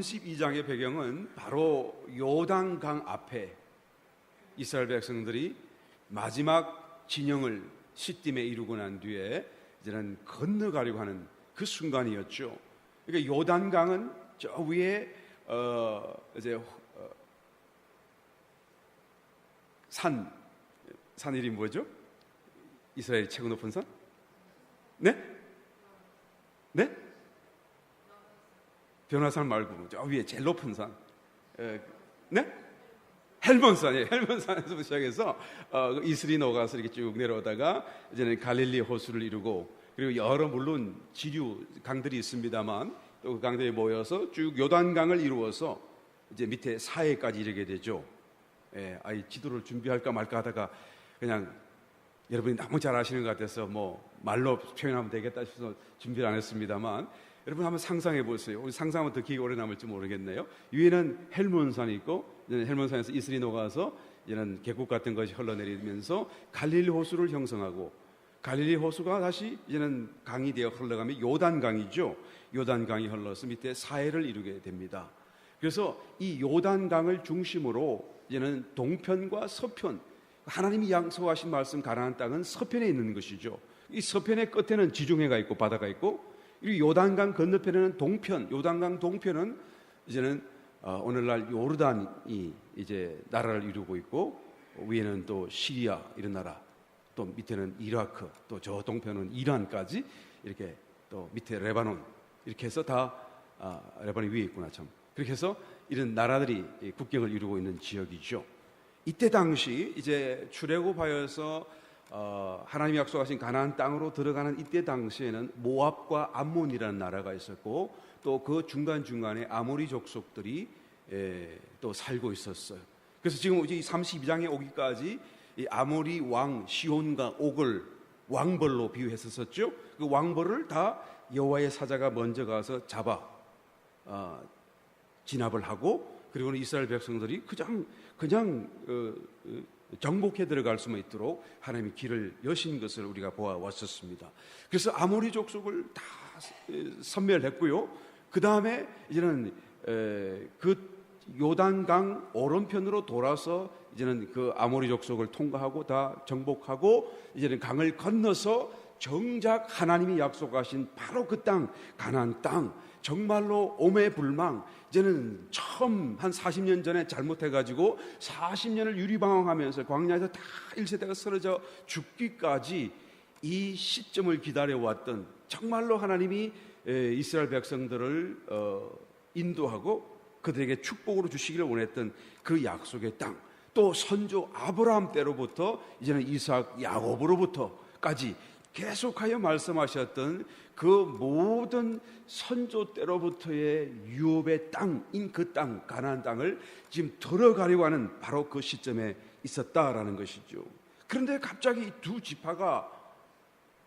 32장의 배경은 바로 요단강 앞에 이스라엘 백성들이 마지막 진영을 시딤에 이루고 난 뒤에 이제는 건너가려고 하는 그 순간이었죠. 그러니까 요단강은 저 위에 이제 산 이름이 뭐죠? 이스라엘 최고 높은 산? 네? 네? 변화산 말고 저 위에 제일 높은 산. 네? 헬몬산이에요. 헬몬산에서 시작해서 이슬이 녹아서 이렇게 쭉 내려오다가 이제는 갈릴리 호수를 이루고, 그리고 여러 물론 지류 강들이 있습니다만 또 그 강들이 모여서 쭉 요단강을 이루어서 이제 밑에 사해까지 이르게 되죠. 아이 지도를 준비할까 말까 하다가 그냥 여러분이 너무 잘 아시는 것 같아서 뭐 말로 표현하면 되겠다 싶어서 준비를 안 했습니다만, 여러분 한번 상상해 보세요. 우리 상상하면 더 기억이 오래 남을지 모르겠네요. 위에는 헬몬산이 있고, 헬몬산에서 이슬이 녹아서 이제는 계곡 같은 것이 흘러내리면서 갈릴리 호수를 형성하고, 갈릴리 호수가 다시 이제는 강이 되어 흘러가면 요단강이죠. 요단강이 흘러서 밑에 사해를 이루게 됩니다. 그래서 이 요단강을 중심으로 이제는 동편과 서편, 하나님이 약속하신 말씀 가나안 땅은 서편에 있는 것이죠. 이 서편의 끝에는 지중해가 있고 바다가 있고, 그리고 요단강 건너편에는 동편, 요단강 동편은 이제는 오늘날 요르단이 이제 나라를 이루고 있고, 위에는 또 시리아 이런 나라, 또 밑에는 이라크, 또 저 동편은 이란까지 이렇게, 또 밑에 레바논, 이렇게 해서 다 레바논이 위에 있구나 참. 그렇게 해서 이런 나라들이 국경을 이루고 있는 지역이죠. 이때 당시 이제 출애굽하여서 하나님이 약속하신 가나안 땅으로 들어가는 이때 당시에는 모압과 암몬이라는 나라가 있었고, 또 그 중간중간에 아모리 족속들이 또 살고 있었어요. 그래서 지금 이제 32장에 오기까지 이 아모리 왕 시온과 옥을 왕벌로 비유했었죠. 그 왕벌을 다 여호와의 사자가 먼저 가서 잡아 진압을 하고, 그리고는 이스라엘 백성들이 그냥 정복해 들어갈 수만 있도록 하나님이 길을 여신 것을 우리가 보아왔었습니다. 그래서 아모리 족속을 다 섬멸했고요. 그 다음에 이제는 그 요단강 오른편으로 돌아서 이제는 그 아모리 족속을 통과하고 다 정복하고, 이제는 강을 건너서 정작 하나님이 약속하신 바로 그 땅, 가나안 땅, 정말로 오매불망, 이제는 처음 한 40년 전에 잘못해가지고 40년을 유리방황하면서 광야에서 다 1세대가 쓰러져 죽기까지 이 시점을 기다려왔던, 정말로 하나님이 이스라엘 백성들을 인도하고 그들에게 축복으로 주시기를 원했던 그 약속의 땅, 또 선조 아브라함 때로부터 이제는 이삭 야곱으로부터까지 계속하여 말씀하셨던 그 모든 선조 때로부터의 유업의 땅인 그 땅, 가나안 땅을 지금 들어가려고 하는 바로 그 시점에 있었다라는 것이죠. 그런데 갑자기 이 두 지파가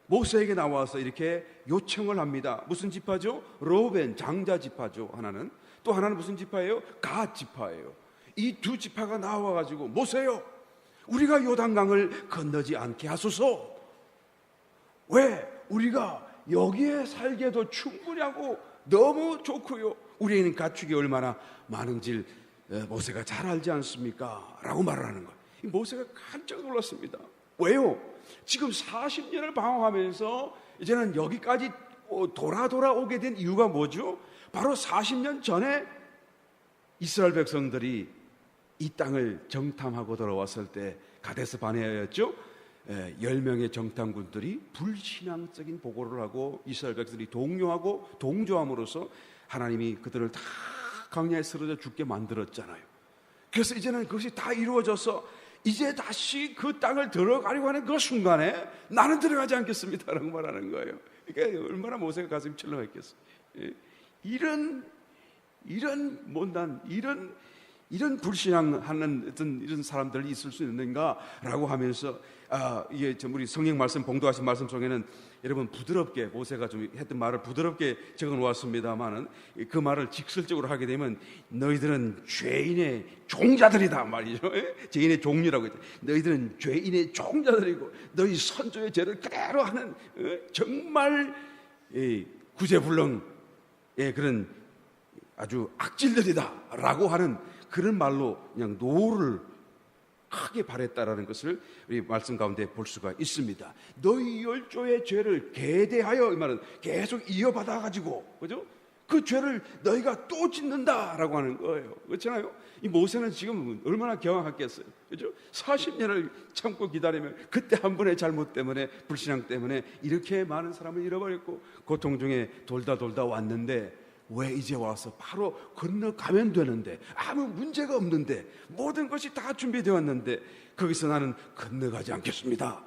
모세에게 나와서 이렇게 요청을 합니다. 무슨 지파죠? 르우벤 장자 지파죠. 하나는, 또 하나는 무슨 지파예요? 갓 지파예요. 이 두 지파가 나와가지고, 모세요, 우리가 요단강을 건너지 않게 하소서. 왜? 우리가 여기에 살게도 충분하고 너무 좋고요, 우리에는 가축이 얼마나 많은지 모세가 잘 알지 않습니까? 라고 말을 하는 거예요. 모세가 깜짝 놀랐습니다. 왜요? 지금 40년을 방황하면서 이제는 여기까지 돌아오게 된 이유가 뭐죠? 바로 40년 전에 이스라엘 백성들이 이 땅을 정탐하고 돌아왔을 때 가데스 바네아였죠. 10명의 정탐군들이 불신앙적인 보고를 하고 이스라엘 백성들이 동요하고 동조함으로써 하나님이 그들을 다 광야에 쓰러져 죽게 만들었잖아요. 그래서 이제는 그것이 다 이루어져서 이제 다시 그 땅을 들어가려고 하는 그 순간에 나는 들어가지 않겠습니다 라고 말하는 거예요. 그러니까 얼마나 모세가 가슴이 철렁했겠어요. 이런 못난, 이런 불신앙하는 어떤 이런 사람들이 있을 수 있는가라고 하면서, 이게 좀 우리 성경 말씀, 봉독하신 말씀 속에는 여러분 부드럽게, 모세가 좀 했던 말을 부드럽게 적어 놓았습니다만은, 그 말을 직설적으로 하게 되면 너희들은 죄인의 종자들이다 말이죠. 죄인의 종류라고 했죠. 너희들은 죄인의 종자들이고 너희 선조의 죄를 그대로 하는 정말 구제불능의 그런 아주 악질들이다라고 하는 그런 말로 그냥 노를 크게 발했다라는 것을 우리 말씀 가운데 볼 수가 있습니다. 너희 열조의 죄를 계대하여, 이 말은 계속 이어받아 가지고, 그죠? 그 죄를 너희가 또 짓는다라고 하는 거예요. 그렇잖아요? 이 모세는 지금 얼마나 경악했겠어요, 그죠? 40년을 참고 기다리면 그때 한 번의 잘못 때문에, 불신앙 때문에 이렇게 많은 사람을 잃어버렸고 고통 중에 돌다 왔는데, 왜 이제 와서 바로 건너가면 되는데, 아무 문제가 없는데, 모든 것이 다 준비되었는데 거기서 나는 건너가지 않겠습니다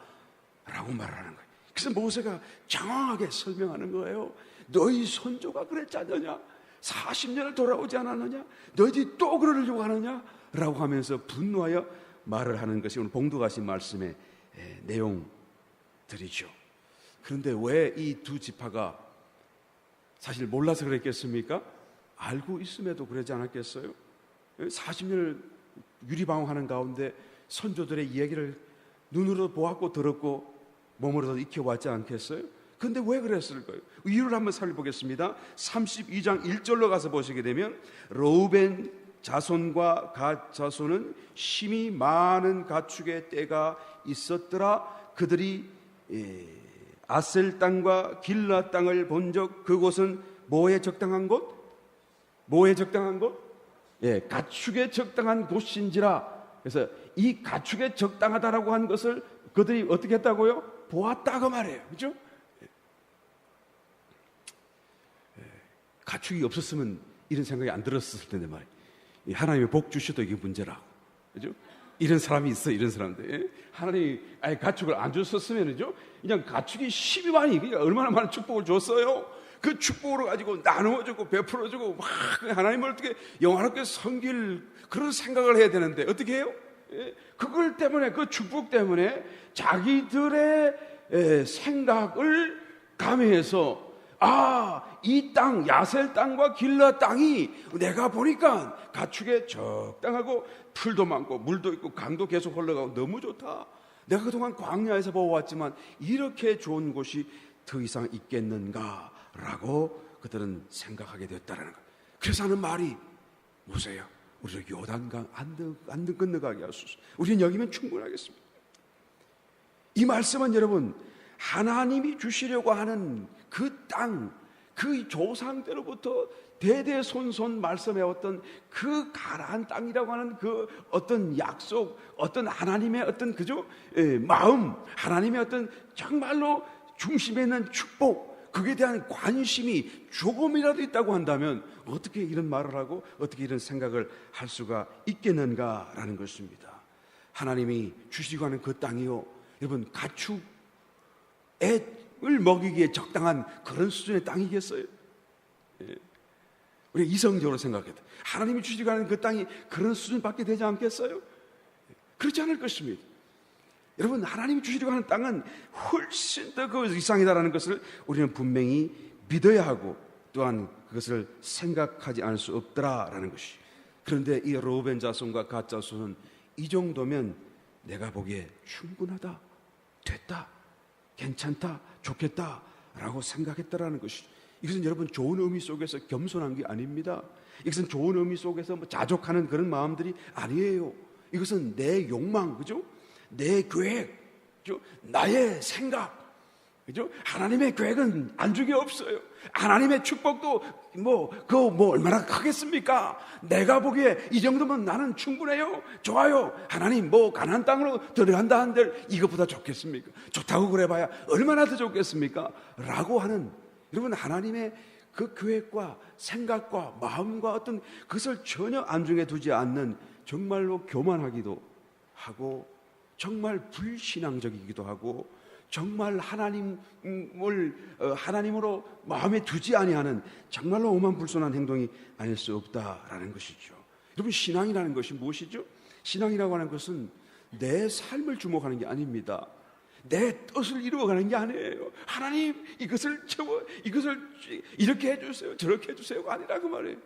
라고 말하는 거예요. 그래서 모세가 장황하게 설명하는 거예요. 너희 선조가 그랬지 않느냐? 40년을 돌아오지 않았느냐? 너희들이 또 그러려고 하느냐? 라고 하면서 분노하여 말을 하는 것이 오늘 봉독하신 말씀의 내용들이죠. 그런데 왜 이 두 지파가 사실 몰라서 그랬겠습니까? 알고 있음에도 그러지 않았겠어요? 40년을 유리방황하는 가운데 선조들의 이야기를 눈으로 보았고 들었고 몸으로도 익혀왔지 않겠어요? 그런데 왜 그랬을까요? 이유를 한번 살펴보겠습니다. 32장 1절로 가서 보시게 되면, 르우벤 자손과 갓 자손은 심히 많은 가축의 떼가 있었더라. 그들이 아셀 땅과 길라 땅을 본적, 그곳은 뭐에 적당한 곳? 뭐에 적당한 곳? 가축에 적당한 곳인지라. 그래서 이 가축에 적당하다라고 한 것을 그들이 어떻게 했다고요? 보았다고 말해요. 그죠? 가축이 없었으면 이런 생각이 안 들었을 텐데 말이에요. 하나님의 복 주셔도 이게 문제라고. 그죠? 이런 사람이 있어, 이런 사람들. 하나님이 아예 가축을 안 줬었으면은요, 그냥 가축이 12만이, 그러니까 얼마나 많은 축복을 줬어요. 그 축복으로 가지고 나누어주고 베풀어주고 막 하나님을 어떻게 영화롭게 섬길 그런 생각을 해야 되는데 어떻게 해요? 그걸 때문에, 그 축복 때문에 자기들의 생각을 가미해서, 이 땅, 야셀 땅과 길라 땅이 내가 보니까 가축에 적당하고 풀도 많고 물도 있고 강도 계속 흘러가고 너무 좋다. 내가 그동안 광야에서 보아왔지만 이렇게 좋은 곳이 더 이상 있겠는가라고 그들은 생각하게 됐다는 거예요. 그래서 하는 말이 보세요. 우리를 요단강 안 건너가게 하소서. 우리는 여기면 충분하겠습니다. 이 말씀은 여러분, 하나님이 주시려고 하는 그 땅, 그 조상때로부터 대대손손 말씀해왔던 그 가나안 땅이라고 하는 그 어떤 약속, 어떤 하나님의 어떤 그죠? 마음, 하나님의 어떤 정말로 중심에 있는 축복, 그에 대한 관심이 조금이라도 있다고 한다면 어떻게 이런 말을 하고 어떻게 이런 생각을 할 수가 있겠는가라는 것입니다. 하나님이 주시고 하는 그 땅이요, 여러분, 가축을 먹이기에 적당한 그런 수준의 땅이겠어요? 우리가 이성적으로 생각해도 하나님이 주시고 하는 그 땅이 그런 수준밖에 되지 않겠어요? 그렇지 않을 것입니다. 여러분, 하나님이 주시려고 하는 땅은 훨씬 더 그 이상이다라는 것을 우리는 분명히 믿어야 하고, 또한 그것을 생각하지 않을 수 없더라라는 것이. 그런데 이 르우벤 자손과 갓 자손은 이 정도면 내가 보기에 충분하다, 됐다, 괜찮다, 좋겠다라고 생각했다라는 것이죠. 이것은 여러분 좋은 의미 속에서 겸손한 게 아닙니다. 이것은 좋은 의미 속에서 뭐 자족하는 그런 마음들이 아니에요. 이것은 내 욕망, 그죠? 내 계획, 그죠? 나의 생각, 그죠? 하나님의 계획은 안중에 없어요. 하나님의 축복도 그거 얼마나 크겠습니까? 내가 보기에 이 정도면 나는 충분해요. 좋아요. 하나님 가나안 땅으로 들어간다 한들 이것보다 좋겠습니까? 좋다고 그래봐야 얼마나 더 좋겠습니까? 라고 하는, 여러분, 하나님의 그 계획과 생각과 마음과 어떤 그것을 전혀 안중에 두지 않는, 정말로 교만하기도 하고 정말 불신앙적이기도 하고 정말 하나님으로 마음에 두지 아니하는 정말로 오만불손한 행동이 아닐 수 없다라는 것이죠. 여러분, 신앙이라는 것이 무엇이죠? 신앙이라고 하는 것은 내 삶을 주목하는 게 아닙니다. 내 뜻을 이루어가는 게 아니에요. 하나님, 이것을 이렇게 해주세요, 저렇게 해주세요가 아니라 그 말이에요.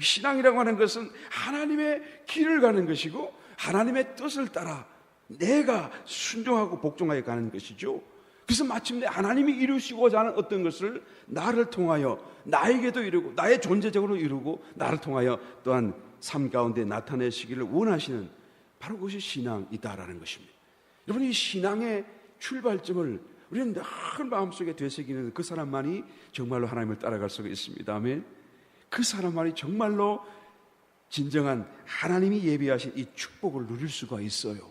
신앙이라고 하는 것은 하나님의 길을 가는 것이고 하나님의 뜻을 따라 내가 순종하고 복종하여 가는 것이죠. 그래서 마침내 하나님이 이루시고자 하는 어떤 것을 나를 통하여 나에게도 이루고 나의 존재적으로 이루고 나를 통하여 또한 삶 가운데 나타내시기를 원하시는 바로 그것이 신앙이다라는 것입니다. 여러분, 이 신앙의 출발점을 우리는 늘 마음속에 되새기는 그 사람만이 정말로 하나님을 따라갈 수가 있습니다. 아멘. 그 사람만이 정말로 진정한 하나님이 예비하신 이 축복을 누릴 수가 있어요.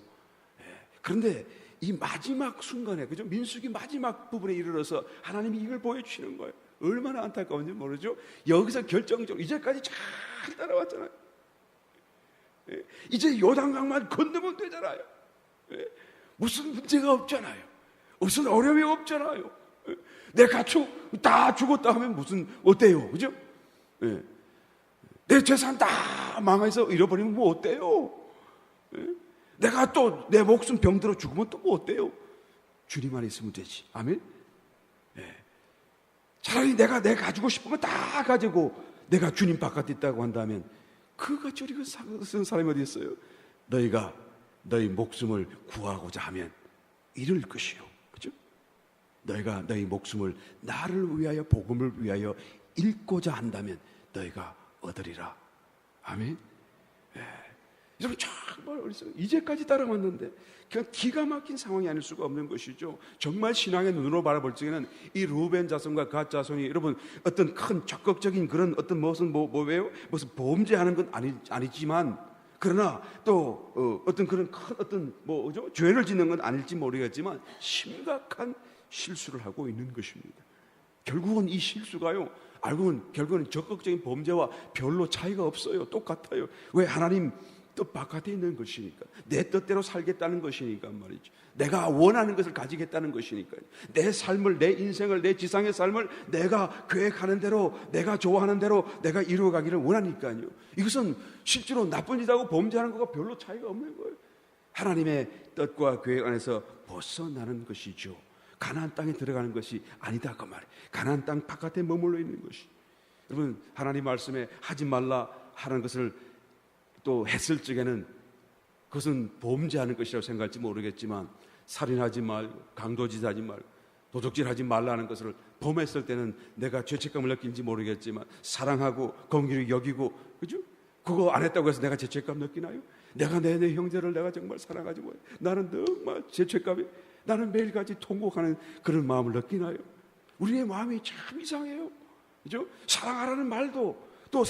그런데 이 마지막 순간에, 그죠? 민수기 마지막 부분에 이르러서 하나님이 이걸 보여주시는 거예요. 얼마나 안타까운지 모르죠? 여기서 결정적으로 이제까지 잘 따라왔잖아요. 이제 요단강만 건너면 되잖아요. 무슨 문제가 없잖아요. 무슨 어려움이 없잖아요. 내 가축 다 죽었다 하면 무슨 어때요? 그죠? 내 재산 다 망해서 잃어버리면 뭐 어때요? 내가 또 내 목숨 병들어 죽으면 또 뭐 어때요? 주님만 있으면 되지. 아멘. 차라리 내가 가지고 싶은 거 다 가지고 내가 주님 바깥에 있다고 한다면 그같이 우리가 쓴 사람이 어디 있어요? 너희가 너희 목숨을 구하고자 하면 이룰 것이요. 그죠? 너희가 너희 목숨을 나를 위하여 복음을 위하여 잃고자 한다면 너희가 얻으리라. 아멘. 여러분, 정말 이제까지 따라왔는데 그냥 기가 막힌 상황이 아닐 수가 없는 것이죠. 정말 신앙의 눈으로 바라볼 적에는 이 루벤 자손과 갓 자손이 여러분 어떤 큰 적극적인 그런 어떤 무슨 무슨 범죄하는 건 아니지만, 그러나 또 어떤 그런 큰 어떤 뭐죠 죄를 짓는 건 아닐지 모르겠지만 심각한 실수를 하고 있는 것입니다. 결국은 이 실수가요, 알고 보면 결국은 적극적인 범죄와 별로 차이가 없어요. 똑같아요. 왜? 하나님 뜻 바깥에 있는 것이니까. 내 뜻대로 살겠다는 것이니까 말이죠. 내가 원하는 것을 가지겠다는 것이니까요. 내 삶을, 내 인생을, 내 지상의 삶을 내가 계획하는 대로, 내가 좋아하는 대로 내가 이루어가기를 원하니까요. 이것은 실제로 나쁜 짓하고 범죄하는 것과 별로 차이가 없는 거예요. 하나님의 뜻과 계획 안에서 벗어나는 것이죠. 가나안 땅에 들어가는 것이 아니다 그 말이에요. 가나안 땅 바깥에 머물러 있는 것이. 여러분, 하나님 말씀에 하지 말라 하는 것을 또 했을 적에는 그것은 범죄하는 것이라고 생각할지 모르겠지만, 살인하지 말고 강도짓하지 말고 도둑질하지 말라는 것을 범했을 때는 내가 죄책감을 느낀지 모르겠지만 사랑하고 긍휼히 여기고, 그죠? 그거 안 했다고 해서 내가 죄책감 느끼나요? 내가 내 형제를 내가 정말 사랑하지 못해 나는 정말 죄책감이, 나는 매일같이 통곡하는 그런 마음을 느끼나요? 우리의 마음이 참 이상해요. 그죠? 사랑하라는 말도, 또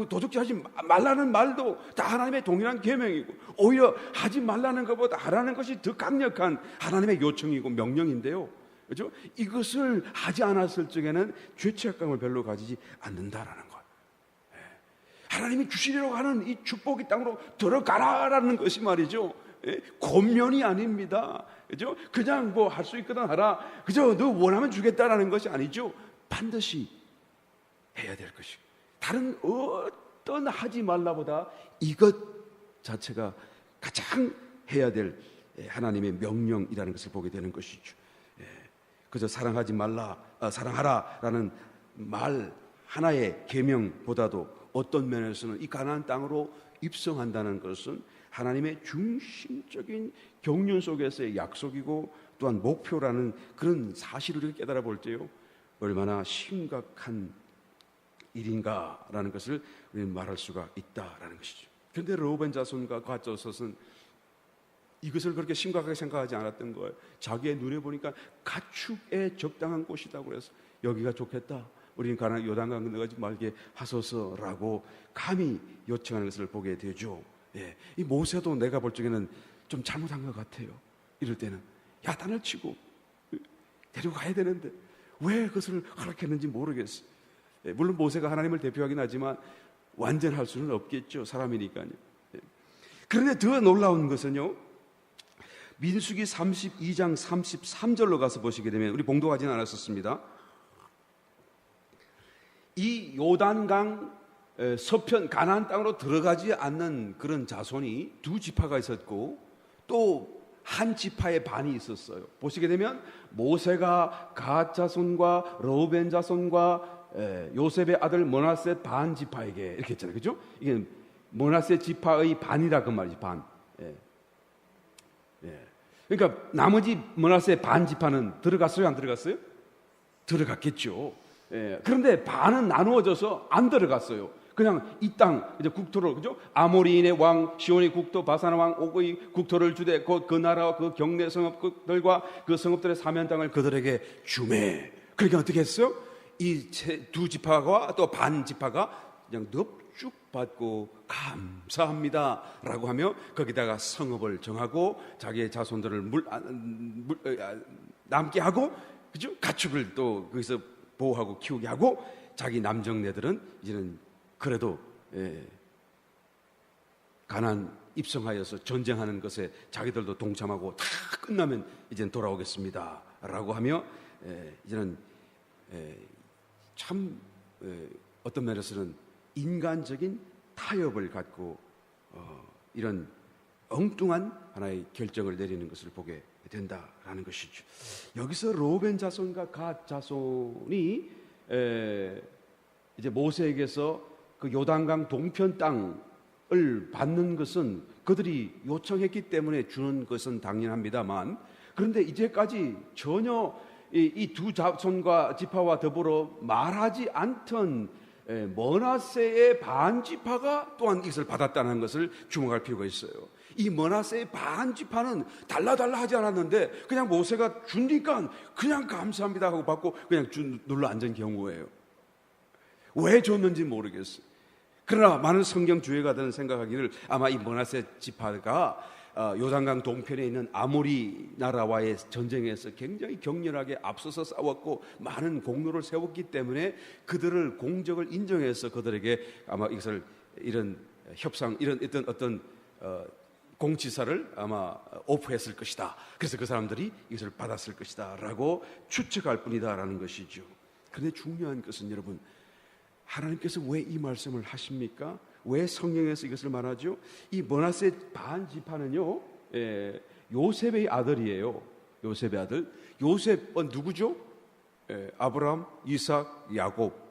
도둑질하지 말라는 말도 다 하나님의 동일한 계명이고, 오히려 하지 말라는 것보다 하라는 것이 더 강력한 하나님의 요청이고 명령인데요. 그죠? 이것을 하지 않았을 적에는 죄책감을 별로 가지지 않는다라는 거예요. 하나님이 주시려고 하는 이 축복의 땅으로 들어가라라는 것이 말이죠. 권면이 아닙니다. 그죠? 그냥 뭐 할 수 있거든 하라. 그죠? 너 원하면 주겠다라는 것이 아니죠. 반드시 해야 될 것이고, 다른 어떤 하지 말라보다 이것 자체가 가장 해야 될 하나님의 명령이라는 것을 보게 되는 것이죠. 그저 사랑하지 말라, 사랑하라라는 말 하나의 계명보다도 어떤 면에서는 이 가나안 땅으로 입성한다는 것은 하나님의 중심적인 경륜 속에서의 약속이고 또한 목표라는 그런 사실을 우리가 깨달아 볼 때요, 얼마나 심각한 일인가라는 것을 우리는 말할 수가 있다라는 것이죠. 그런데 르우벤 자손과 갓 자손은 이것을 그렇게 심각하게 생각하지 않았던 거예요. 자기의 눈에 보니까 가축에 적당한 곳이다고 그래서 여기가 좋겠다, 우리는 요단강 건너가지 말게 하소서라고 감히 요청하는 것을 보게 되죠. 이 모세도 내가 볼 적에는 좀 잘못한 것 같아요. 이럴 때는 야단을 치고 데려가야 되는데 왜 그것을 허락했는지 모르겠어요. 물론 모세가 하나님을 대표하긴 하지만 완전할 수는 없겠죠. 사람이니까요. 그런데 더 놀라운 것은요, 민수기 32장 33절로 가서 보시게 되면, 우리 봉독하지는 않았었습니다. 이 요단강 서편 가나안 땅으로 들어가지 않는 그런 자손이 두 지파가 있었고 또 한 지파의 반이 있었어요. 보시게 되면 모세가 갓 자손과 르우벤 자손과 요셉의 아들 므낫세 반 지파에게 이렇게 했잖아요. 그죠? 이게 므낫세 지파의 반이라 그 말이지, 반. 그러니까 나머지 므낫세 반 지파는 들어갔어요, 안 들어갔어요? 들어갔겠죠. 예. 그런데 반은 나누어져서 안 들어갔어요. 그냥 이 땅 이제 국토를, 그죠? 아모리인의 왕 시온의 국토, 바산의 왕 옥의 국토를 주되 곧 그 나라와 그 경내 성읍들과 그 성읍들의 사면 땅을 그들에게 주매. 그러니까 어떻게 했어요? 이 두 지파가 또 반 지파가 그냥 넙죽 받고 감사합니다라고 하며 거기다가 성읍을 정하고 자기의 자손들을 남게 하고, 그죠? 가축을 또 거기서 보호하고 키우게 하고, 자기 남정네들은 이제는 그래도 가나안 입성하여서 전쟁하는 것에 자기들도 동참하고 다 끝나면 이제는 돌아오겠습니다라고 하며 이제는 참 어떤 면에서는 인간적인 타협을 갖고 이런 엉뚱한 하나의 결정을 내리는 것을 보게 된다라는 것이죠. 여기서 로벤 자손과 갓 자손이 이제 모세에게서 그 요단강 동편 땅을 받는 것은 그들이 요청했기 때문에 주는 것은 당연합니다만, 그런데 이제까지 전혀 이 두 자손과 지파와 더불어 말하지 않던 므낫세의 반 지파가 또한 이것을 받았다는 것을 주목할 필요가 있어요. 이 므낫세의 반 지파는 달라 하지 않았는데 그냥 모세가 주니까 그냥 감사합니다 하고 받고 그냥 눌러 앉은 경우예요. 왜 줬는지 모르겠어요. 그러나 많은 성경 주역가들은 생각하기를 아마 이 므낫세 지파가 요단강 동편에 있는 아모리 나라와의 전쟁에서 굉장히 격렬하게 앞서서 싸웠고 많은 공로를 세웠기 때문에 그들을 공적을 인정해서 그들에게 아마 이것을 이런 협상, 이런 어떤 공지사를 아마 오프했을 것이다. 그래서 그 사람들이 이것을 받았을 것이다 라고 추측할 뿐이다라는 것이죠. 그런데 중요한 것은 여러분, 하나님께서 왜 이 말씀을 하십니까? 왜 성경에서 이것을 말하죠? 이 므낫세 반 지파는요, 요셉의 아들이에요. 요셉의 아들. 요셉은 누구죠? 아브라함, 이삭, 야곱.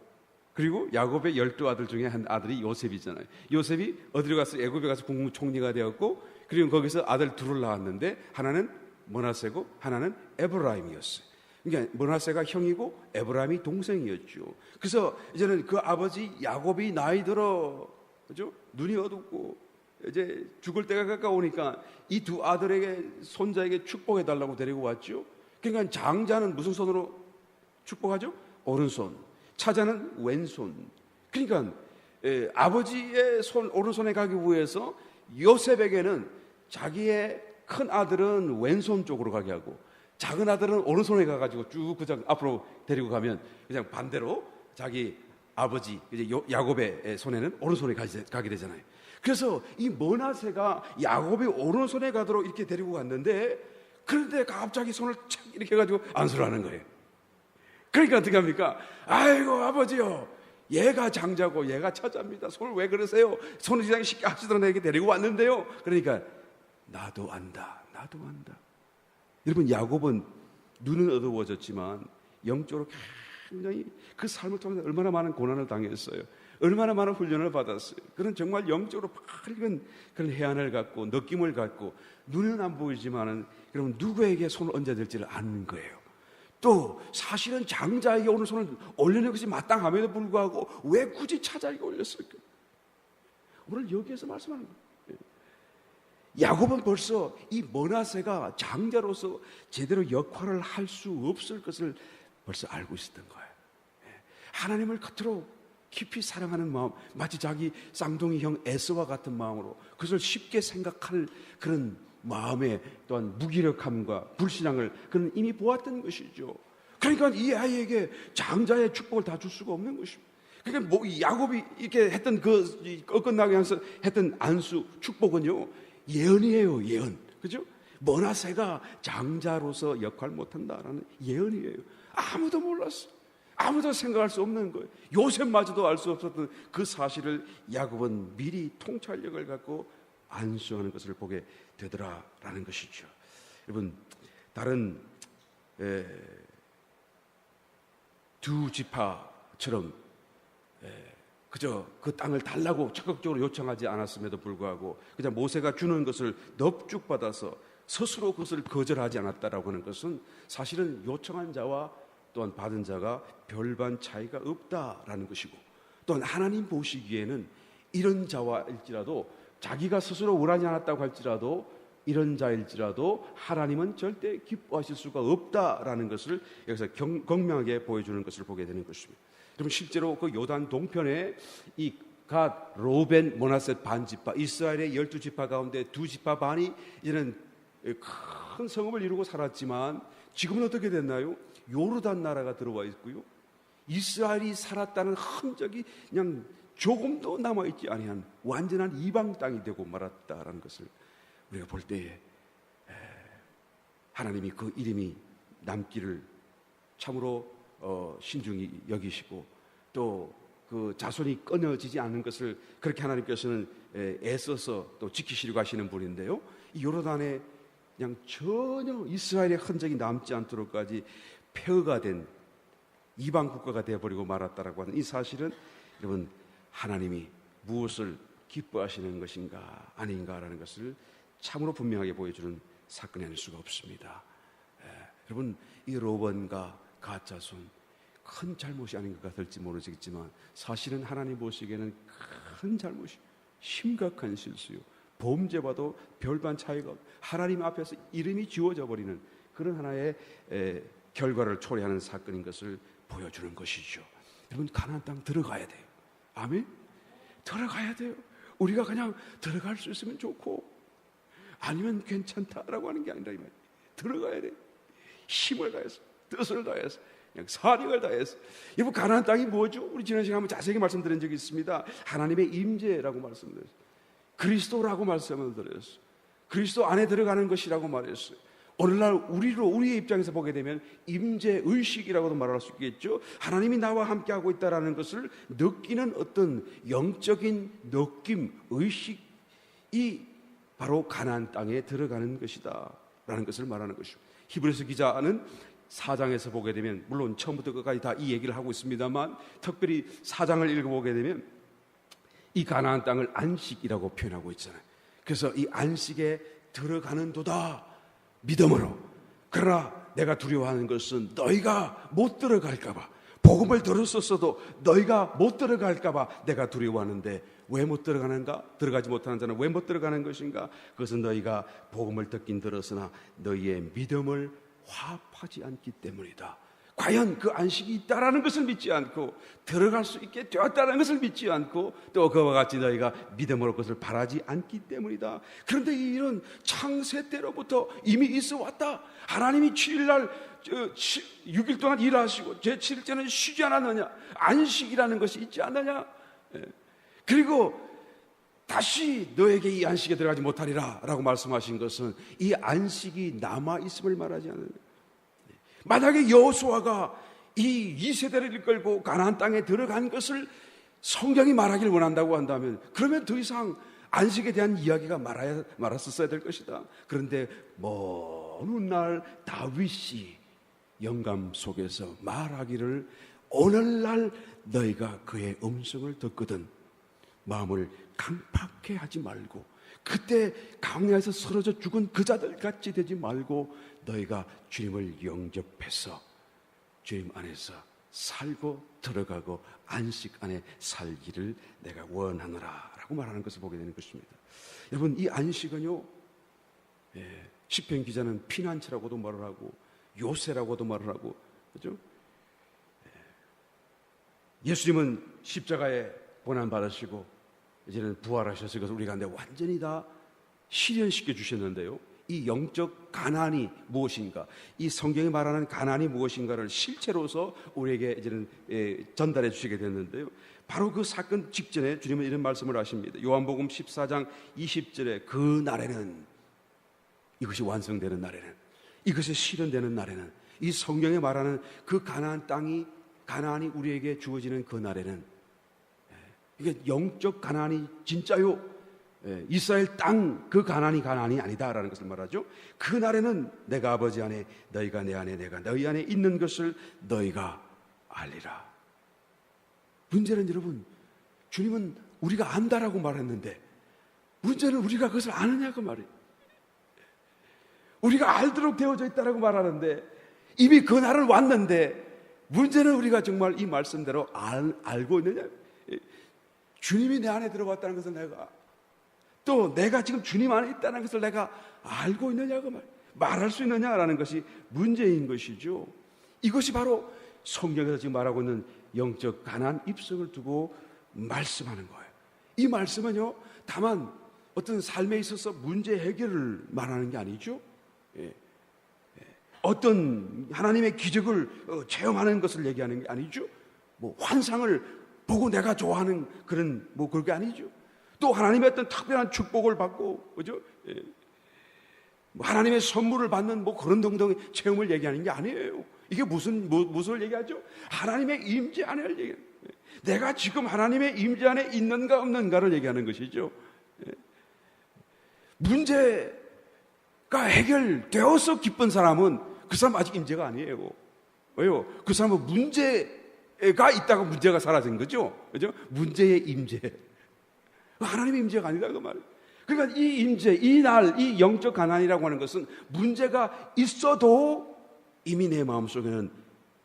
그리고 야곱의 12아들 중에 한 아들이 요셉이잖아요. 요셉이 어디로 가서 애굽에 가서 국무총리가 되었고, 그리고 거기서 아들 둘을 낳았는데 하나는 므낫세고 하나는 에브라임이었어요. 그러니까 므낫세가 형이고 에브라임이 동생이었죠. 그래서 이제는 그 아버지 야곱이 나이 들어, 그죠? 눈이 어둡고 이제 죽을 때가 가까우니까 이 두 아들에게, 손자에게 축복해 달라고 데리고 왔죠. 그러니까 장자는 무슨 손으로 축복하죠? 오른손. 차자는 왼손. 그러니까 아버지의 오른손에 가기 위해서 요셉에게는 자기의 큰 아들은 왼손 쪽으로 가게 하고 작은 아들은 오른손에 가가지고 쭉 그냥 앞으로 데리고 가면 그냥 반대로 자기 아버지 이제 야곱의 손에는 오른손에 가게 되잖아요. 그래서 이 므낫세가 야곱의 오른손에 가도록 이렇게 데리고 갔는데, 그런데 갑자기 손을 착 이렇게 해가지고 안수를 하는 거예요. 그러니까 어떻게 합니까? 아이고 아버지요, 얘가 장자고 얘가 처자입니다. 손을 왜 그러세요? 손을 이상 쉽게 하시더라, 이렇게 데리고 왔는데요. 그러니까 나도 안다. 여러분, 야곱은 눈은 어두워졌지만 영적으로 굉장히 그 삶을 통해서 얼마나 많은 고난을 당했어요. 얼마나 많은 훈련을 받았어요. 그는 정말 영적으로 밝은 그런 해안을 갖고 느낌을 갖고, 눈은 안 보이지만은 여러분 누구에게 손을 얹어야 될지를 아는 거예요. 또 사실은 장자에게 오늘 손을 올리는 것이 마땅함에도 불구하고 왜 굳이 차자에게 올렸을까? 오늘 여기에서 말씀하는 거예요. 야곱은 벌써 이 므낫세가 장자로서 제대로 역할을 할 수 없을 것을 벌써 알고 있었던 거예요. 하나님을 겉으로 깊이 사랑하는 마음, 마치 자기 쌍둥이 형 에서와 같은 마음으로 그것을 쉽게 생각할 그런 마음에 또한 무기력함과 불신앙을 그는 이미 보았던 것이죠. 그러니까 이 아이에게 장자의 축복을 다 줄 수가 없는 것입니다. 그러니까 야곱이 이렇게 했던 그 끝나게 했던 안수 축복은요, 예언이에요. 예언. 그죠? 므낫세가 장자로서 역할 못한다라는 예언이에요. 아무도 몰랐어. 아무도 생각할 수 없는 거예요. 요셉마저도 알 수 없었던 그 사실을 야곱은 미리 통찰력을 갖고 안수하는 것을 보게 되더라라는 것이죠. 여러분, 다른 두 지파처럼 그저 그 땅을 달라고 적극적으로 요청하지 않았음에도 불구하고 그냥 모세가 주는 것을 넙죽 받아서 스스로 그것을 거절하지 않았다라고 하는 것은 사실은 요청한 자와 또한 받은 자가 별반 차이가 없다라는 것이고, 또한 하나님 보시기에는 이런 자와일지라도, 자기가 스스로 원하지 않았다고 할지라도, 이런 자일지라도 하나님은 절대 기뻐하실 수가 없다라는 것을 여기서 극명하게 보여주는 것을 보게 되는 것입니다. 여러분, 실제로 그 요단 동편에 이 갓, 로벤, 므낫세 반지파, 이스라엘의 12지파 가운데 2지파 반이 이제는 큰 성읍을 이루고 살았지만 지금은 어떻게 됐나요? 요르단 나라가 들어와 있고요, 이스라엘이 살았다는 흔적이 그냥 조금도 남아있지 아니한 완전한 이방 땅이 되고 말았다라는 것을 우리가 볼 때에 하나님이 그 이름이 남기를 참으로 신중히 여기시고, 또 그 자손이 끊어지지 않는 것을 그렇게 하나님께서는 애써서 또 지키시려고 하시는 분인데요, 이 요르단에 그냥 전혀 이스라엘의 흔적이 남지 않도록까지 폐허가 된 이방 국가가 되어버리고 말았다라고 하는 이 사실은 여러분, 하나님이 무엇을 기뻐하시는 것인가 아닌가라는 것을 참으로 분명하게 보여주는 사건이 아닐 수가 없습니다. 여러분, 이 로번과 갓 자손, 큰 잘못이 아닌 것 같을지 모르겠지만 사실은 하나님 보시기에는 큰 잘못이, 심각한 실수요, 범죄와도 별반 차이가 없고 하나님 앞에서 이름이 지워져 버리는 그런 하나의 결과를 초래하는 사건인 것을 보여주는 것이죠. 여러분, 가나안 땅 들어가야 돼요. 아멘? 들어가야 돼요. 우리가 그냥 들어갈 수 있으면 좋고 아니면 괜찮다라고 하는 게 아니라 이 말이에요. 들어가야 돼요. 힘을 다해서, 뜻을 다해서, 그냥 사력을 다해서. 여러분, 가나안 땅이 뭐죠? 우리 지난 시간에 한번 자세히 말씀드린 적이 있습니다. 하나님의 임재라고 말씀드렸어요. 그리스도라고 말씀을 드렸어요. 그리스도 안에 들어가는 것이라고 말했어요. 오늘날 우리의 입장에서 보게 되면 임재 의식이라고도 말할 수 있겠죠. 하나님이 나와 함께하고 있다는 것을 느끼는 어떤 영적인 느낌, 의식이 바로 가나안 땅에 들어가는 것이다 라는 것을 말하는 것이죠. 히브리서 기자는 4장에서 보게 되면, 물론 처음부터 끝까지 다 이 얘기를 하고 있습니다만 특별히 4장을 읽어보게 되면 이 가나안 땅을 안식이라고 표현하고 있잖아요. 그래서 이 안식에 들어가는 도다 믿음으로. 그러나 내가 두려워하는 것은 너희가 못 들어갈까 봐, 복음을 들었었어도 너희가 못 들어갈까 봐 내가 두려워하는데, 왜 못 들어가는가? 들어가지 못하는 자는 왜 못 들어가는 것인가? 그것은 너희가 복음을 듣긴 들었으나 너희의 믿음을 화합하지 않기 때문이다. 과연 그 안식이 있다라는 것을 믿지 않고 들어갈 수 있게 되었다는 것을 믿지 않고 또 그와 같이 너희가 믿음으로 그것을 바라지 않기 때문이다. 그런데 이런 창세 때로부터 이미 있어 왔다. 하나님이 7일날 6일 동안 일하시고 제7일째는 쉬지 않았느냐? 안식이라는 것이 있지 않느냐? 그리고 다시 너에게 이 안식에 들어가지 못하리라 라고 말씀하신 것은 이 안식이 남아있음을 말하지 않느냐. 만약에 여호수아가 이 2세대를 이끌고 가나안 땅에 들어간 것을 성경이 말하기를 원한다고 한다면, 그러면 더 이상 안식에 대한 이야기가 말았었어야 될 것이다. 그런데 먼 훗날 다윗이 영감 속에서 말하기를, 오늘날 너희가 그의 음성을 듣거든 마음을 강팍해 하지 말고, 그때 강야에서 쓰러져 죽은 그 자들 같이 되지 말고 너희가 주님을 영접해서 주님 안에서 살고 들어가고 안식 안에 살기를 내가 원하노라 라고 말하는 것을 보게 되는 것입니다. 여러분, 이 안식은요, 시편 기자는 피난처라고도 말을 하고 요새라고도 말을 하고, 그렇죠? 예수님은 십자가에 고난 받으시고 이제는 부활하셔서 이것을 우리 가운데 완전히 다 실현시켜 주셨는데요, 이 영적 가난이 무엇인가, 이 성경이 말하는 가난이 무엇인가를 실체로서 우리에게 이제는 전달해 주시게 됐는데요, 바로 그 사건 직전에 주님은 이런 말씀을 하십니다. 요한복음 14장 20절에 그 날에는, 이것이 완성되는 날에는, 이것이 실현되는 날에는, 이 성경에 말하는 그 가나안 땅이, 가나안이 우리에게 주어지는 그 날에는, 이게 영적 가나안이 진짜요, 이스라엘 땅 그 가나안이 아니다라는 것을 말하죠. 그 날에는 내가 아버지 안에, 너희가 내 안에, 내가 너희 안에 있는 것을 너희가 알리라. 문제는 여러분, 주님은 우리가 안다라고 말했는데 문제는 우리가 그것을 아느냐고 말이에요. 우리가 알도록 되어져 있다라고 말하는데 이미 그 날은 왔는데 문제는 우리가 정말 이 말씀대로 알고 있느냐. 주님이 내 안에 들어왔다는 것을 내가 또 내가 지금 주님 안에 있다는 것을 내가 알고 있느냐고 말할 수 있느냐라는 것이 문제인 것이죠. 이것이 바로 성경에서 지금 말하고 있는 영적 가난 입성을 두고 말씀하는 거예요. 이 말씀은요, 다만 어떤 삶에 있어서 문제 해결을 말하는 게 아니죠. 어떤 하나님의 기적을 체험하는 것을 얘기하는 게 아니죠. 뭐 환상을 보고 내가 좋아하는 그런 뭐 그런 게 아니죠. 또 하나님의 어떤 특별한 축복을 받고, 그죠? 하나님의 선물을 받는 뭐 그런 등등의 체험을 얘기하는 게 아니에요. 이게 무엇을 얘기하죠? 하나님의 임재 안을 얘기해요. 내가 지금 하나님의 임재 안에 있는가 없는가를 얘기하는 것이죠. 문제가 해결되어서 기쁜 사람은 그 사람 아직 임재가 아니에요. 왜요? 그 사람은 문제가 있다가 문제가 사라진 거죠. 그죠? 문제의 임재. 하나님의 임재가 아니다 그 말이에요. 그러니까 이 임재, 이 날, 이 영적 가난이라고 하는 것은 문제가 있어도 이미 내 마음속에는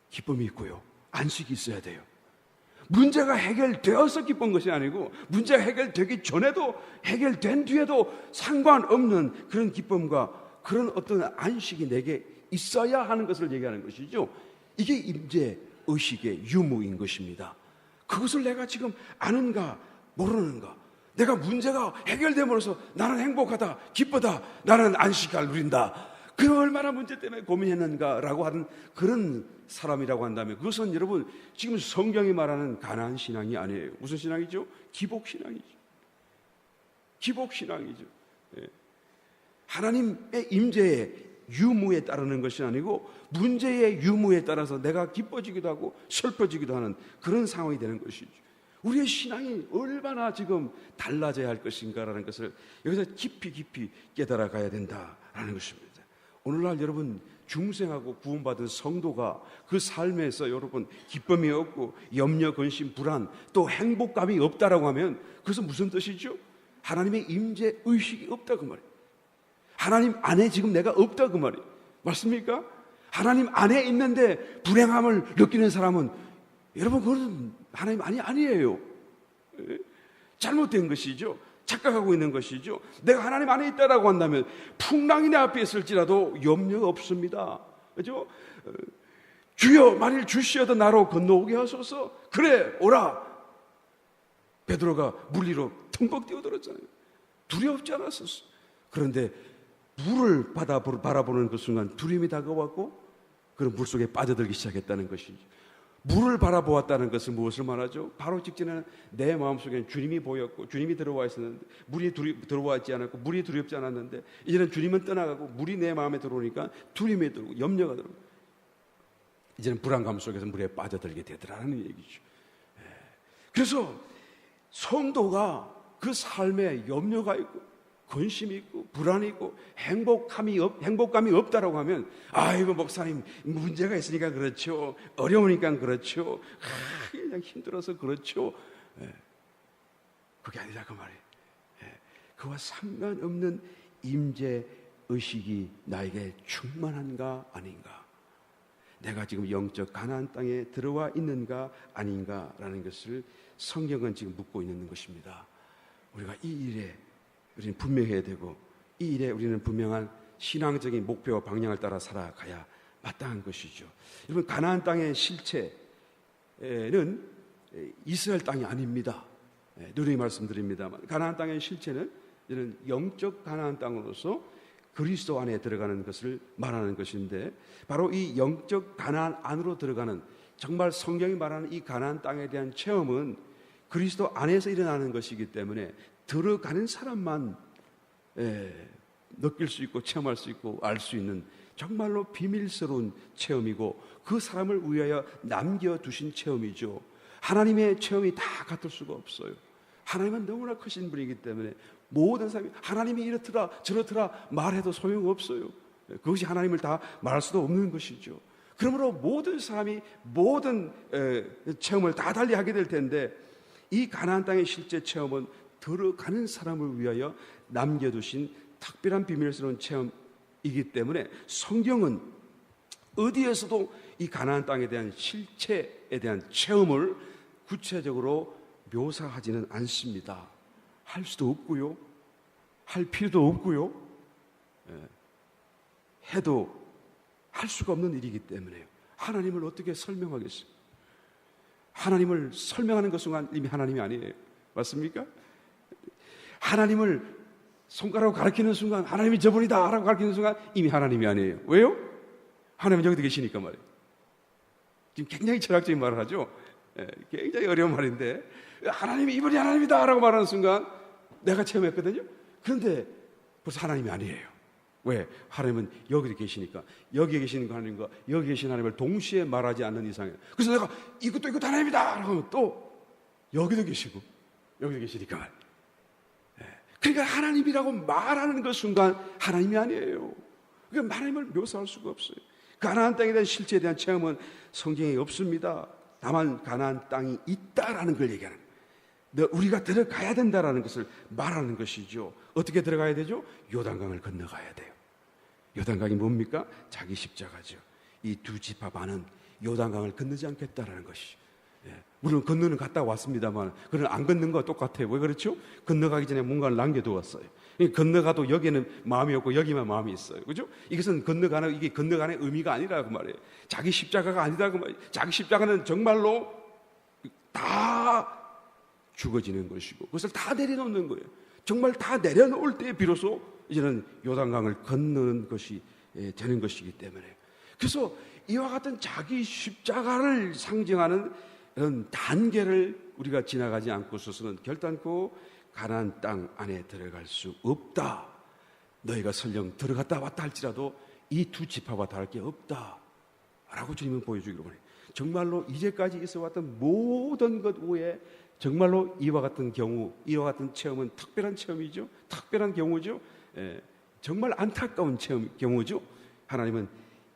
기쁨이 있고요, 안식이 있어야 돼요. 문제가 해결되어서 기쁜 것이 아니고 문제가 해결되기 전에도 해결된 뒤에도 상관없는 그런 기쁨과 그런 어떤 안식이 내게 있어야 하는 것을 얘기하는 것이죠. 이게 임재 의식의 유무인 것입니다. 그것을 내가 지금 아는가 모르는가, 내가 문제가 해결됨으로써 나는 행복하다, 기쁘다, 나는 안식을 누린다, 그 얼마나 문제 때문에 고민했는가라고 하는 그런 사람이라고 한다면 그것은 여러분 지금 성경이 말하는 가나안 신앙이 아니에요. 무슨 신앙이죠? 기복 신앙이죠. 기복 신앙이죠. 하나님의 임재의 유무에 따르는 것이 아니고 문제의 유무에 따라서 내가 기뻐지기도 하고 슬퍼지기도 하는 그런 상황이 되는 것이죠. 우리의 신앙이 얼마나 지금 달라져야 할 것인가라는 것을 여기서 깊이 깨달아 가야 된다라는 것입니다. 오늘날 여러분 중생하고 구원받은 성도가 그 삶에서 여러분 기쁨이 없고 염려, 근심, 불안, 또 행복감이 없다라고 하면 그것은 무슨 뜻이죠? 하나님의 임재 의식이 없다 그 말이에요. 하나님 안에 지금 내가 없다 그 말이에요. 맞습니까? 하나님 안에 있는데 불행함을 느끼는 사람은 여러분 그것은 하나님 아니에요. 잘못된 것이죠. 착각하고 있는 것이죠. 내가 하나님 안에 있다라고 한다면 풍랑이 내 앞에 있을지라도 염려가 없습니다. 그죠? 주여 만일 주시어도 나로 건너오게 하소서. 그래 오라. 베드로가 물 위로 텅벅 뛰어들었잖아요. 두려웠지 않았었어. 그런데 물을 바라보는 그 순간 두려움이 다가왔고 그런 물 속에 빠져들기 시작했다는 것이죠. 물을 바라보았다는 것은 무엇을 말하죠? 바로 직전에는 내 마음속에는 주님이 보였고 주님이 들어와 있었는데 물이 들어와 있지 않았고 물이 두렵지 않았는데 이제는 주님은 떠나가고 물이 내 마음에 들어오니까 두려움이 들고 염려가 들고 이제는 불안감 속에서 물에 빠져들게 되더라는 얘기죠. 그래서 성도가 그 삶에 염려가 있고 근심이 있고 불안이 있고 행복감이 없다라고 하면 아이고 목사님 문제가 있으니까 그렇죠, 어려우니까 그렇죠, 그냥 힘들어서 그렇죠. 그게 아니라 그 말이에요. 그와 상관없는 임재 의식이 나에게 충만한가 아닌가, 내가 지금 영적 가나안 땅에 들어와 있는가 아닌가라는 것을 성경은 지금 묻고 있는 것입니다. 우리가 이 일에 우리는 분명해야 되고 이 일에 우리는 분명한 신앙적인 목표와 방향을 따라 살아가야 마땅한 것이죠. 여러분 가나안 땅의 실체는 이스라엘 땅이 아닙니다. 누누이 말씀드립니다만 가나안 땅의 실체는 이는 영적 가나안 땅으로서 그리스도 안에 들어가는 것을 말하는 것인데 바로 이 영적 가나안 안으로 들어가는 정말 성경이 말하는 이 가나안 땅에 대한 체험은 그리스도 안에서 일어나는 것이기 때문에 들어가는 사람만 느낄 수 있고 체험할 수 있고 알 수 있는 정말로 비밀스러운 체험이고 그 사람을 위하여 남겨두신 체험이죠. 하나님의 체험이 다 같을 수가 없어요. 하나님은 너무나 크신 분이기 때문에 모든 사람이 하나님이 이렇더라 저렇더라 말해도 소용없어요. 그것이 하나님을 다 말할 수도 없는 것이죠. 그러므로 모든 사람이 모든 체험을 다 달리 하게 될 텐데 이 가나안 땅의 실제 체험은 들어가는 사람을 위하여 남겨두신 특별한 비밀스러운 체험, 이기 때문에 성경은 어디에서도 이 가나안 땅에 대한 실체에 대한 체험을 구체적으로 묘사하지는 않습니다. 할 수도 없고요, 할 필요도 없고요, 해도 할 수가 없는 일이기 때문에요. 하나님을 어떻게 설명하겠어요? 하나님을 설명하는 것 순간 이미 하나님이 아니에요. 맞습니까? 하나님을 손가락으로 가리키는 순간 하나님이 저분이다 라고 가리키는 순간 이미 하나님이 아니에요. 왜요? 하나님은 여기도 계시니까 말이에요. 지금 굉장히 철학적인 말을 하죠. 굉장히 어려운 말인데, 하나님이 이분이 하나님이다 라고 말하는 순간 내가 체험했거든요. 그런데 벌써 하나님이 아니에요. 왜? 하나님은 여기도 계시니까. 여기에 계시는 하나님과 여기 계신 하나님을 동시에 말하지 않는 이상이에요. 그래서 내가 이것도 하나님이다 라고 하면 또 여기도 계시고 여기도 계시니까 말이에요. 그러니까 하나님이라고 말하는 그 순간 하나님이 아니에요. 그러니까 하나님을 묘사할 수가 없어요. 가나안 땅에 대한 실체에 대한 체험은 성경에 없습니다. 다만 가나안 땅이 있다라는 걸 얘기하는 거예요. 우리가 들어가야 된다라는 것을 말하는 것이죠. 어떻게 들어가야 되죠? 요단강을 건너가야 돼요. 요단강이 뭡니까? 자기 십자가죠. 이 두 지파 반은 요단강을 건너지 않겠다라는 것이죠. 물론 건너는 갔다 왔습니다만 그건 안 건넌 거와 똑같아요. 왜 그렇죠? 건너가기 전에 뭔가를 남겨두었어요. 건너가도 여기에는 마음이 없고 여기만 마음이 있어요. 그죠? 이것은 이게 건너가는 의미가 아니라 그 말이에요. 자기 십자가가 아니다 그 말이에요. 자기 십자가는 정말로 다 죽어지는 것이고 그것을 다 내려놓는 거예요. 정말 다 내려놓을 때 비로소 이제는 요단강을 건너는 것이 되는 것이기 때문에, 그래서 이와 같은 자기 십자가를 상징하는 이런 단계를 우리가 지나가지 않고서는 결단코 가나안 땅 안에 들어갈 수 없다. 너희가 설령 들어갔다 왔다 할지라도 이 두 지파와 다를 게 없다 라고 주님은 보여주기로 해요. 정말로 이제까지 있어왔던 모든 것 외에 정말로 이와 같은 경우, 이와 같은 체험은 특별한 체험이죠. 특별한 경우죠. 정말 안타까운 경우죠. 하나님은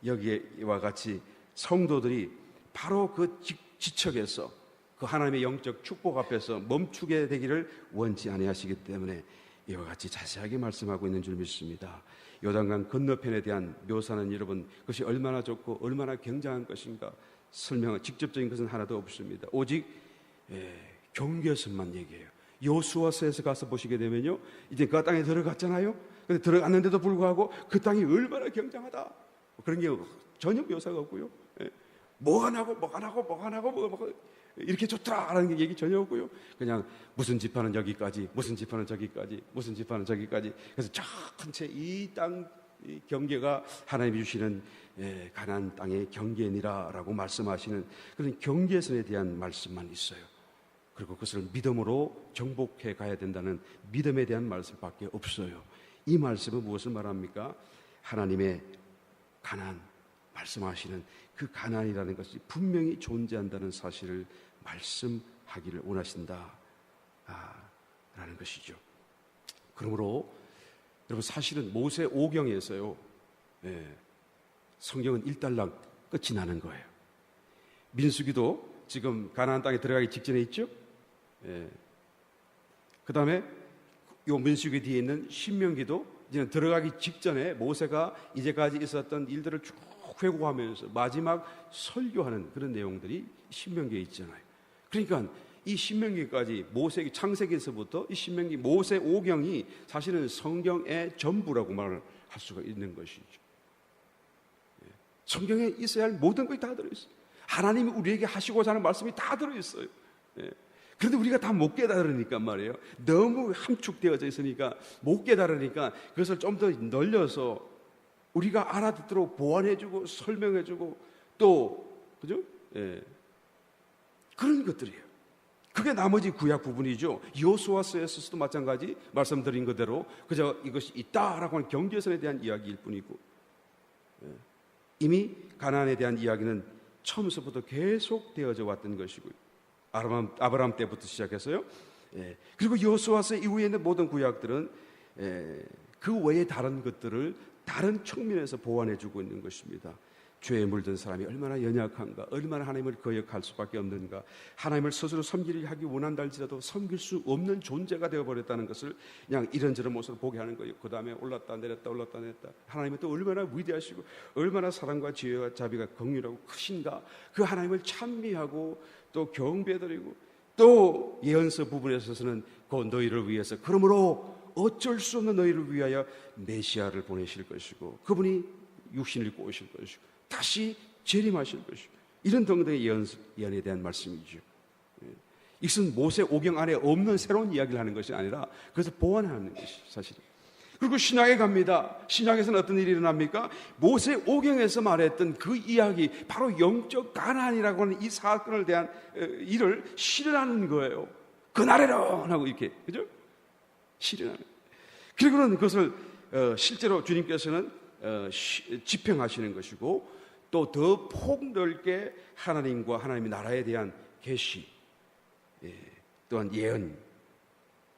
여기와 같이 성도들이 바로 그 지척에서 그 하나님의 영적 축복 앞에서 멈추게 되기를 원치 아니하시기 때문에 이와 같이 자세하게 말씀하고 있는 줄 믿습니다. 요단강 건너편에 대한 묘사는 여러분 그것이 얼마나 좋고 얼마나 굉장한 것인가 설명한 직접적인 것은 하나도 없습니다. 오직 경계선만 얘기해요. 여호수아서에서 가서 보시게 되면요, 이제 그 땅에 들어갔잖아요. 근데 들어갔는데도 불구하고 그 땅이 얼마나 굉장하다 그런 게 전혀 묘사가 없고요. 뭐가 나고 이렇게 좋더라라는 얘기 전혀 없고요. 그냥 무슨 지파는 여기까지, 무슨 지파는 저기까지, 무슨 지파는 저기까지. 그래서 전체 이 땅 경계가 하나님이 주시는 가나안 땅의 경계니라라고 말씀하시는 그런 경계선에 대한 말씀만 있어요. 그리고 그것을 믿음으로 정복해 가야 된다는 믿음에 대한 말씀밖에 없어요. 이 말씀은 무엇을 말합니까? 하나님의 가나안 말씀하시는 그 가나안이라는 것이 분명히 존재한다는 사실을 말씀하기를 원하신다 라는 것이죠. 그러므로 여러분 사실은 모세 오경에서요, 성경은 일단락 끝이 나는 거예요. 민수기도 지금 가나안 땅에 들어가기 직전에 있죠. 그 다음에 요 민수기 뒤에 있는 신명기도 이제 들어가기 직전에 모세가 이제까지 있었던 일들을 쭉 회고하면서 마지막 설교하는 그런 내용들이 신명기에 있잖아요. 그러니까 이 신명기까지 모세기 창세기에서부터 이 신명기 모세 오경이 사실은 성경의 전부라고 말을 할 수가 있는 것이죠. 성경에 있어야 할 모든 것이 다 들어있어요. 하나님이 우리에게 하시고자 하는 말씀이 다 들어있어요. 그런데 우리가 다 못 깨달으니까 말이에요. 너무 함축되어져 있으니까 못 깨달으니까 그것을 좀 더 늘려서 우리가 알아듣도록 보완해주고 설명해주고 또 그죠? 그런 것들이에요. 그게 나머지 구약 부분이죠. 여호수아서에서도 마찬가지 말씀드린 그대로 그저 이것이 있다라고 하는 경계선에 대한 이야기일 뿐이고, 이미 가나안에 대한 이야기는 처음서부터 계속 되어져 왔던 것이고요. 아브라함 때부터 시작해서요. 그리고 여호수아서 이후에 있는 모든 구약들은 그 외에 다른 것들을 다른 측면에서 보완해주고 있는 것입니다. 죄에 물든 사람이 얼마나 연약한가, 얼마나 하나님을 거역할 수밖에 없는가, 하나님을 스스로 섬기려 하기 원한다 할지라도 섬길 수 없는 존재가 되어버렸다는 것을 그냥 이런저런 모습을 보게 하는 거예요. 그 다음에 올랐다 내렸다 올랐다 내렸다. 하나님은 또 얼마나 위대하시고 얼마나 사랑과 지혜와 자비가 긍휼하고 크신가, 그 하나님을 찬미하고 또 경배드리고, 또 예언서 부분에 있어서는 그 너희를 위해서 그러므로 어쩔 수 없는 너희를 위하여 메시아를 보내실 것이고, 그분이 육신을 입고 오실 것이고 다시 재림하실 것이고, 이런 등등의 예언에 대한 말씀이죠. 이것은 모세 오경 안에 없는 새로운 이야기를 하는 것이 아니라 그것을 보완하는 것이 사실입니다. 그리고 신약에 갑니다. 신약에서는 어떤 일이 일어납니까? 모세 오경에서 말했던 그 이야기, 바로 영적 가나안이라고 하는 이 사건을 대한 일을 실현하는 거예요. 그날에는 하고 이렇게, 그죠? 실현하는. 그리고는 그것을 실제로 주님께서는 집행하시는 것이고, 또 더 폭넓게 하나님과 하나님의 나라에 대한 계시, 또한 예언.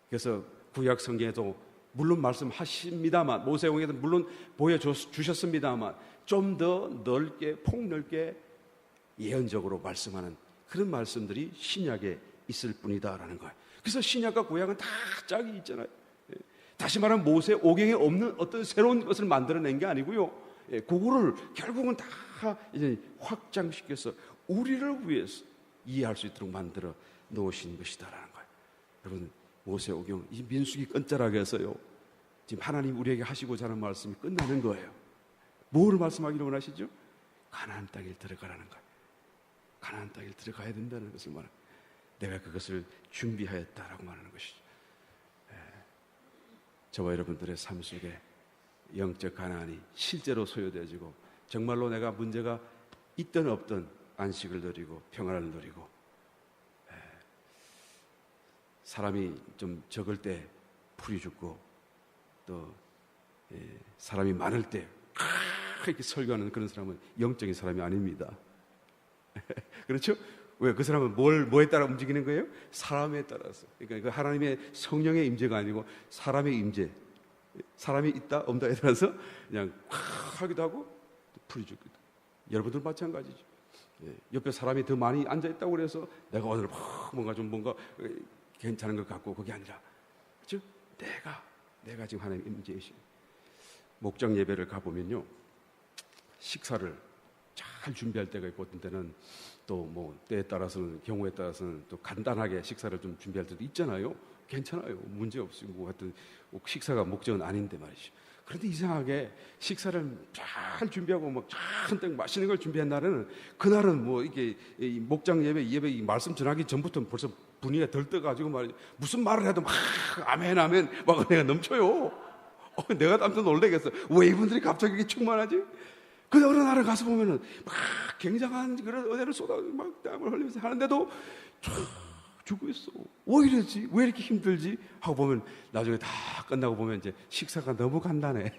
그래서 구약 성경에도 물론 말씀하십니다만, 모세오경에도 물론 보여주셨습니다만, 좀 더 넓게 폭넓게 예언적으로 말씀하는 그런 말씀들이 신약에 있을 뿐이다라는 거예요. 그래서 신약과 구약은 다 짝이 있잖아요. 다시 말하면 모세 오경에 없는 어떤 새로운 것을 만들어낸 게 아니고요, 그거를 결국은 다 이제 확장시켜서 우리를 위해서 이해할 수 있도록 만들어 놓으신 것이다라는 거예요. 여러분, 모세 오경, 이 민수기 끝자락에 서요, 지금 하나님 우리에게 하시고자 하는 말씀이 끝나는 거예요. 뭐를 말씀하기를 원하시죠? 가나안 땅에 들어가라는 거예요. 가나안 땅에 들어가야 된다는 것을 말합니다. 내가 그것을 준비하였다라고 말하는 것이죠. 저와 여러분들의 삶 속에 영적 가나안이 실제로 소유되어지고, 정말로 내가 문제가 있든 없든 안식을 누리고 평안을 누리고, 사람이 좀 적을 때 풀이 죽고, 또 사람이 많을 때 이렇게 설교하는 그런 사람은 영적인 사람이 아닙니다. 그렇죠? 왜? 그 사람은 뭐에 따라 움직이는 거예요? 사람에 따라서. 그러니까 그 하나님의 성령의 임재가 아니고 사람의 임재, 사람이 있다 없다에 따라서 그냥 하기도 하고 풀이 죽기도. 여러분들 마찬가지죠. 옆에 사람이 더 많이 앉아 있다고 그래서 내가 오늘 뭔가 괜찮은 것 같고, 그게 아니라, 그렇죠? 내가 지금 하나님 임재이신 목장 예배를 가보면요, 식사를 잘 준비할 때가 있고, 어떤 때는 또 뭐 때에 따라서는, 경우에 따라서는 또 간단하게 식사를 좀 준비할 때도 있잖아요. 괜찮아요. 문제 없고, 하여튼 식사가 목적은 아닌데 말이죠. 그런데 이상하게 식사를 잘 준비하고 막 한뜩 맛있는 걸 준비한 날에는, 그날은 뭐 이게 목장 예배 말씀 전하기 전부터 벌써 분위기가 들떠가지고 말이죠. 무슨 말을 해도 막 아멘 아멘 막 은혜가 넘쳐요. 내가 깜짝 놀라겠어. 왜 이분들이 갑자기 이렇게 충만하지? 그 어느 나라 가서 보면은 막 굉장한 그런 은혜를 쏟아서 막 땀을 흘리면서 하는데도 죽고 있어. 왜 이러지? 왜 이렇게 힘들지? 하고 보면 나중에 다 끝나고 보면 이제 식사가 너무 간단해.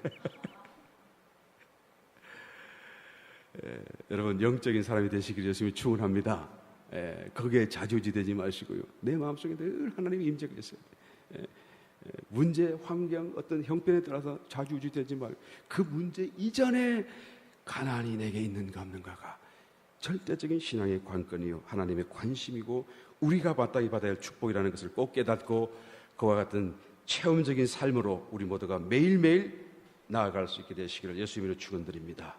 여러분, 영적인 사람이 되시기를 예수님이 축원합니다. 거기에 좌지우지되지 마시고요, 내 마음속에 늘 하나님의 임재가 있어야 돼. 문제, 환경, 어떤 형편에 따라서 좌지우지되지 말고, 그 문제 이전에 가나안이 내게 있는가 없는가가 절대적인 신앙의 관건이요, 하나님의 관심이고, 우리가 마땅히 받아야 할 축복이라는 것을 꼭 깨닫고, 그와 같은 체험적인 삶으로 우리 모두가 매일매일 나아갈 수 있게 되시기를 예수 이름으로 축원드립니다.